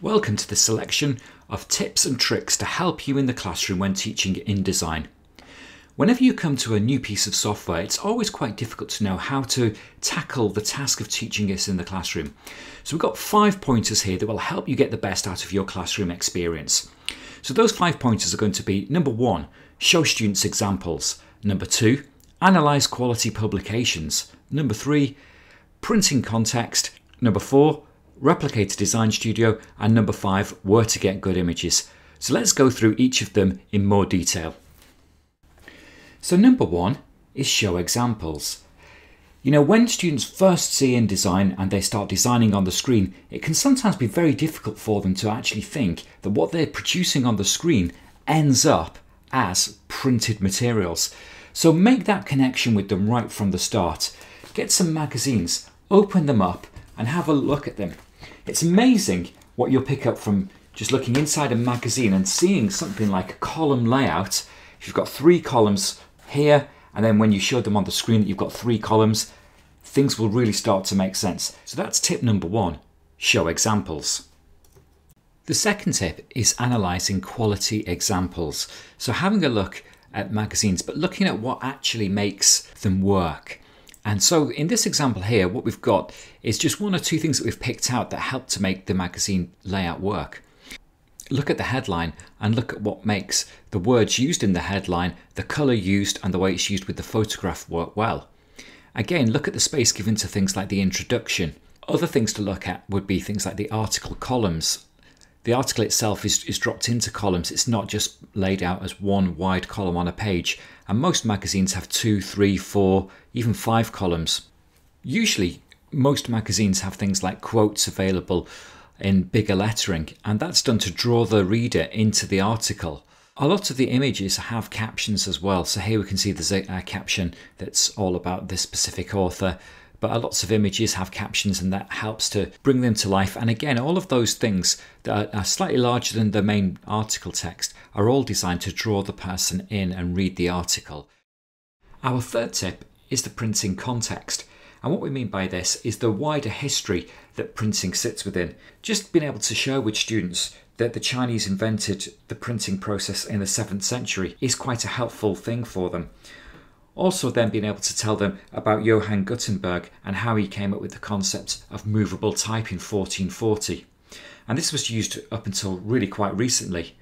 Welcome to the selection of tips and tricks to help you in the classroom when teaching InDesign. Whenever you come to a new piece of software, it's always quite difficult to know how to tackle the task of teaching this in the classroom. So we've got 5 pointers here that will help you get the best out of your classroom experience. So those 5 pointers are going to be: number 1, show students examples; number 2, analyze quality publications; number 3, printing context; number 4, replicate a design studio; and number 5, where to get good images. So let's go through each of them in more detail. So number 1 is show examples. You know, when students first see InDesign and they start designing on the screen, it can sometimes be very difficult for them to actually think that what they're producing on the screen ends up as printed materials. So make that connection with them right from the start. Get some magazines, open them up and have a look at them. It's amazing what you'll pick up from just looking inside a magazine and seeing something like a column layout. If you've got 3 columns here, and then when you show them on the screen that you've got 3 columns, things will really start to make sense. So that's tip number 1, show examples. The second tip is analysing quality examples. So having a look at magazines, but looking at what actually makes them work. And so in this example here, what we've got is just 1 or 2 things that we've picked out that help to make the magazine layout work. Look at the headline and look at what makes the words used in the headline, the colour used and the way it's used with the photograph work well. Again, look at the space given to things like the introduction. Other things to look at would be things like the article columns. The article itself is dropped into columns. It's not just laid out as one wide column on a page. And most magazines have 2, 3, 4, even 5 columns. Usually, most magazines have things like quotes available in bigger lettering, and that's done to draw the reader into the article. A lot of the images have captions as well. So here we can see there's a caption that's all about this specific author, but lots of images have captions and that helps to bring them to life. And again, all of those things that are slightly larger than the main article text are all designed to draw the person in and read the article. Our third tip is the printing context. And what we mean by this is the wider history that printing sits within. Just being able to share with students that the Chinese invented the printing process in the 7th century is quite a helpful thing for them. Also then being able to tell them about Johann Gutenberg and how he came up with the concept of movable type in 1440. And this was used up until really quite recently.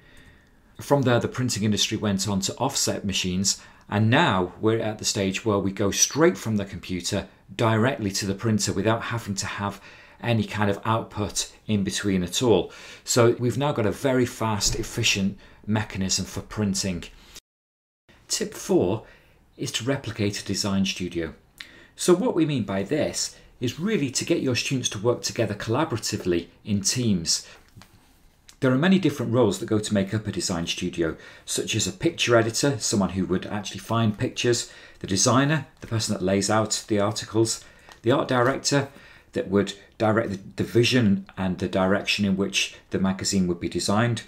From there, the printing industry went on to offset machines, and now we're at the stage where we go straight from the computer directly to the printer without having to have any kind of output in between at all. So we've now got a very fast, efficient mechanism for printing. Tip 4 is to replicate a design studio. So what we mean by this is really to get your students to work together collaboratively in teams. There are many different roles that go to make up a design studio, such as a picture editor, someone who would actually find pictures, the designer, the person that lays out the articles, the art director that would direct the vision and the direction in which the magazine would be designed,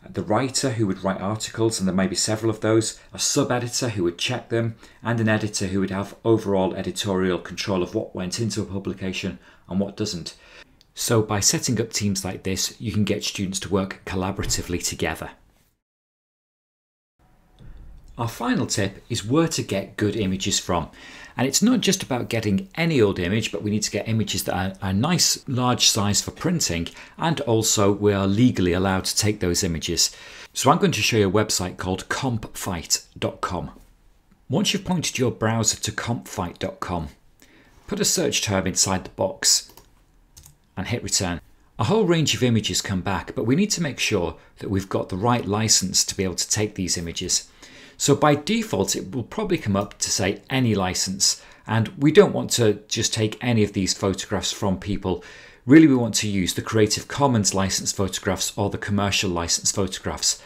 the writer who would write articles, and there may be several of those, a sub-editor who would check them, and an editor who would have overall editorial control of what went into a publication and what doesn't. So by setting up teams like this, you can get students to work collaboratively together. Our final tip is where to get good images from. And it's not just about getting any old image, but we need to get images that are a nice large size for printing, and also we are legally allowed to take those images. So I'm going to show you a website called compfight.com. Once you've pointed your browser to compfight.com, put a search term inside the box and hit return. A whole range of images come back, but we need to make sure that we've got the right license to be able to take these images. So by default, it will probably come up to say any license, and we don't want to just take any of these photographs from people. Really, we want to use the Creative Commons license photographs or the commercial license photographs.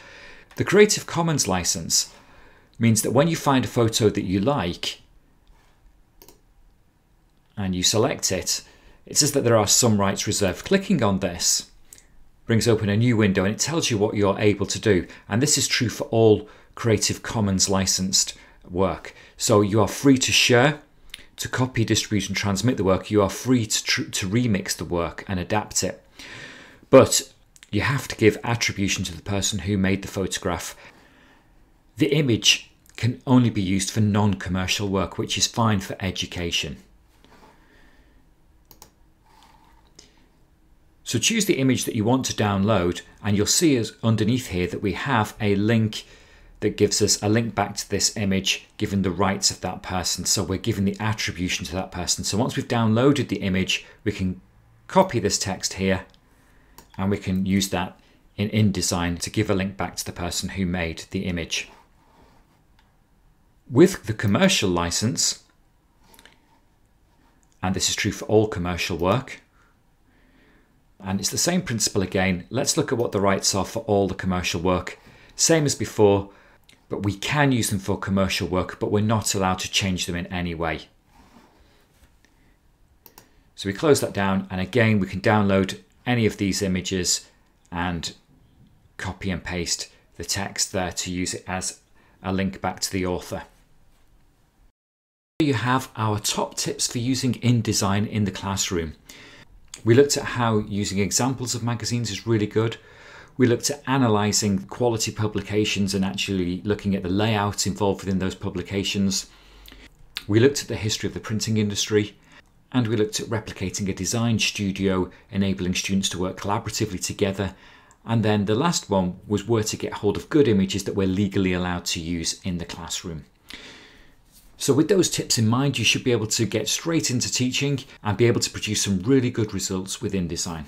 The Creative Commons license means that when you find a photo that you like and you select it, it says that there are some rights reserved. Clicking on this brings open a new window and it tells you what you're able to do. And this is true for all Creative Commons licensed work. So you are free to share, to copy, distribute and transmit the work. You are free to remix the work and adapt it. But you have to give attribution to the person who made the photograph. The image can only be used for non-commercial work, which is fine for education. So choose the image that you want to download, and you'll see us underneath here that we have a link that gives us a link back to this image given the rights of that person. So we're giving the attribution to that person. So once we've downloaded the image, we can copy this text here and we can use that in InDesign to give a link back to the person who made the image. With the commercial license, and this is true for all commercial work, and it's the same principle again. Let's look at what the rights are for all the commercial work. Same as before, but we can use them for commercial work, but we're not allowed to change them in any way. So we close that down, and again, we can download any of these images and copy and paste the text there to use it as a link back to the author. Here you have our top tips for using InDesign in the classroom. We looked at how using examples of magazines is really good. We looked at analysing quality publications and actually looking at the layout involved within those publications. We looked at the history of the printing industry, and we looked at replicating a design studio, enabling students to work collaboratively together. And then the last one was where to get hold of good images that we're legally allowed to use in the classroom. So with those tips in mind, you should be able to get straight into teaching and be able to produce some really good results with InDesign.